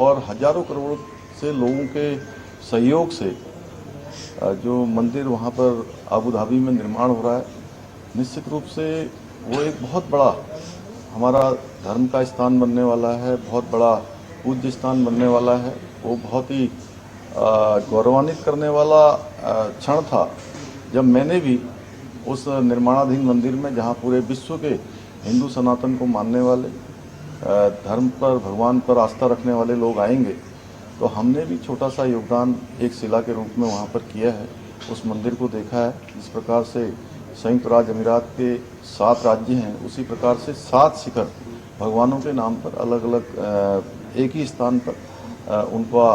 और हजारों करोड़ से लोगों के सहयोग से जो मंदिर वहाँ पर आबू धाबी में निर्माण हो रहा है, निश्चित रूप से वो एक बहुत बड़ा हमारा धर्म का स्थान बनने वाला है, बहुत बड़ा पूज्य स्थान बनने वाला है। वो बहुत ही गौरवान्वित करने वाला क्षण था जब मैंने भी उस निर्माणाधीन मंदिर में, जहाँ पूरे विश्व के हिंदू सनातन को मानने वाले, धर्म पर, भगवान पर आस्था रखने वाले लोग आएंगे, तो हमने भी छोटा सा योगदान एक शिला के रूप में वहाँ पर किया है। उस मंदिर को देखा है। जिस प्रकार से संयुक्त राज्य अमीरात के 7 राज्य हैं, उसी प्रकार से 7 शिखर भगवानों के नाम पर अलग अलग एक ही स्थान पर उनका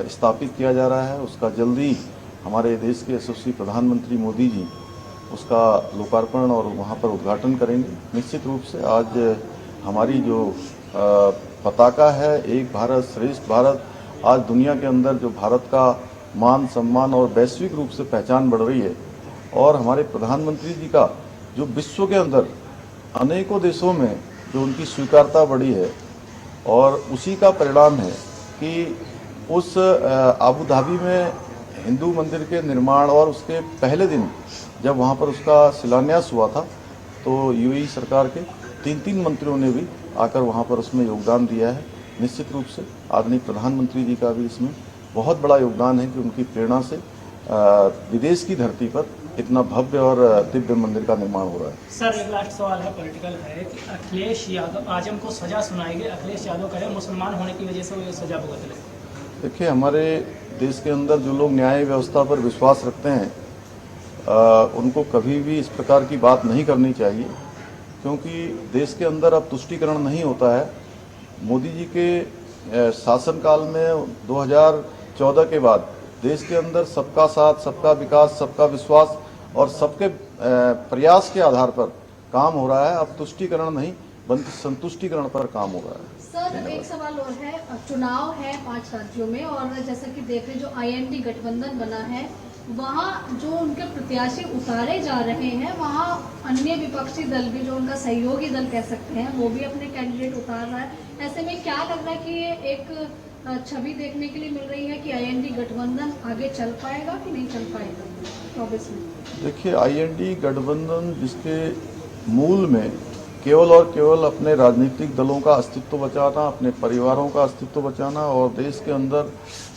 स्थापित किया जा रहा है। उसका जल्दी हमारे देश के यशस्वी प्रधानमंत्री मोदी जी उसका लोकार्पण और वहाँ पर उद्घाटन करेंगे। निश्चित रूप से आज हमारी जो पताका है, एक भारत श्रेष्ठ भारत, आज दुनिया के अंदर जो भारत का मान सम्मान और वैश्विक रूप से पहचान बढ़ रही है, और हमारे प्रधानमंत्री जी का जो विश्व के अंदर अनेकों देशों में जो उनकी स्वीकारता बढ़ी है, और उसी का परिणाम है कि उस आबू धाबी में हिंदू मंदिर के निर्माण और उसके पहले दिन जब वहाँ पर उसका शिलान्यास हुआ था, तो यूएई सरकार के 3 मंत्रियों ने भी आकर वहाँ पर उसमें योगदान दिया है। निश्चित रूप से आदरणीय प्रधानमंत्री जी का भी इसमें बहुत बड़ा योगदान है कि उनकी प्रेरणा से विदेश की धरती पर इतना भव्य और दिव्य मंदिर का निर्माण हो रहा है। सर, एक लास्ट सवाल है, पॉलिटिकल है कि अखिलेश यादव आजम को सजा सुनाई गई। अखिलेश यादव कहे मुसलमान होने की वजह से वो ये सजा भुगत रहे। देखिए, हमारे देश के अंदर जो लोग न्याय व्यवस्था पर विश्वास रखते हैं, उनको कभी भी इस प्रकार की बात नहीं करनी चाहिए, क्योंकि देश के अंदर अब तुष्टीकरण नहीं होता है। मोदी जी के शासनकाल में 2014 के बाद देश के अंदर सबका साथ, सबका विकास, सबका विश्वास और सबके प्रयास के आधार पर काम हो रहा है। अब तुष्टीकरण नहीं बल्कि संतुष्टीकरण पर काम हो रहा है। सर, एक सवाल और है, चुनाव है 5 राज्यों में, और जैसा कि देख रहे जो IND गठबंधन बना है, वहाँ जो उनके प्रत्याशी उतारे जा रहे हैं, वहाँ अन्य विपक्षी दल भी, जो उनका सहयोगी दल कह सकते हैं, वो भी अपने कैंडिडेट उतार रहा है। ऐसे में क्या लग रहा है कि ये एक छवि देखने के लिए मिल रही है कि IND गठबंधन आगे चल पाएगा कि नहीं चल पाएगा 24 में? देखिए, IND गठबंधन जिसके मूल में केवल और केवल अपने राजनीतिक दलों का अस्तित्व बचाना, अपने परिवारों का अस्तित्व बचाना, और देश के अंदर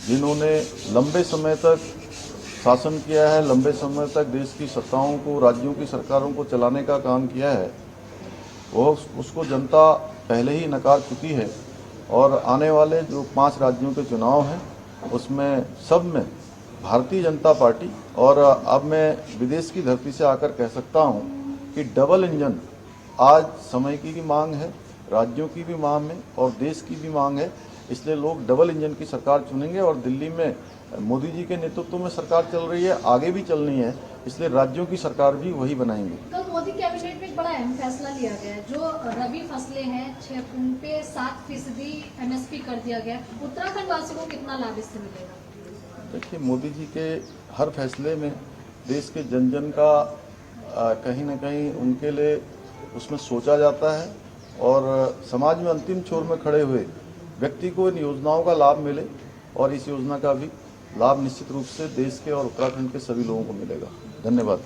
जिन्होंने लंबे समय तक शासन किया है, लंबे समय तक देश की सत्ताओं को, राज्यों की सरकारों को चलाने का काम किया है, वो उसको जनता पहले ही नकार चुकी है। और आने वाले जो 5 राज्यों के चुनाव हैं, उसमें सब में भारतीय जनता पार्टी, और अब मैं विदेश की धरती से आकर कह सकता हूं कि डबल इंजन आज समय की भी मांग है, राज्यों की भी मांग है और देश की भी मांग है। इसलिए लोग डबल इंजन की सरकार चुनेंगे, और दिल्ली में मोदी जी के नेतृत्व में सरकार चल रही है, आगे भी चलनी है, इसलिए राज्यों की सरकार भी वही बनाएंगे। कल मोदी कैबिनेट में एक बड़ा अहम फैसला लिया गया है, जो रबी फसलें हैं, 6 उन पे 7% MSP कर दिया गया। उत्तराखंड वासियों को कितना लाभ इससे मिलेगा? देखिए, मोदी जी के हर फैसले में देश के जन जन का कहीं न कहीं उनके लिए उसमें सोचा जाता है, और समाज में अंतिम छोर में खड़े हुए व्यक्ति को इन योजनाओं का लाभ मिले, और इस योजना का भी लाभ निश्चित रूप से देश के और उत्तराखंड के सभी लोगों को मिलेगा। धन्यवाद।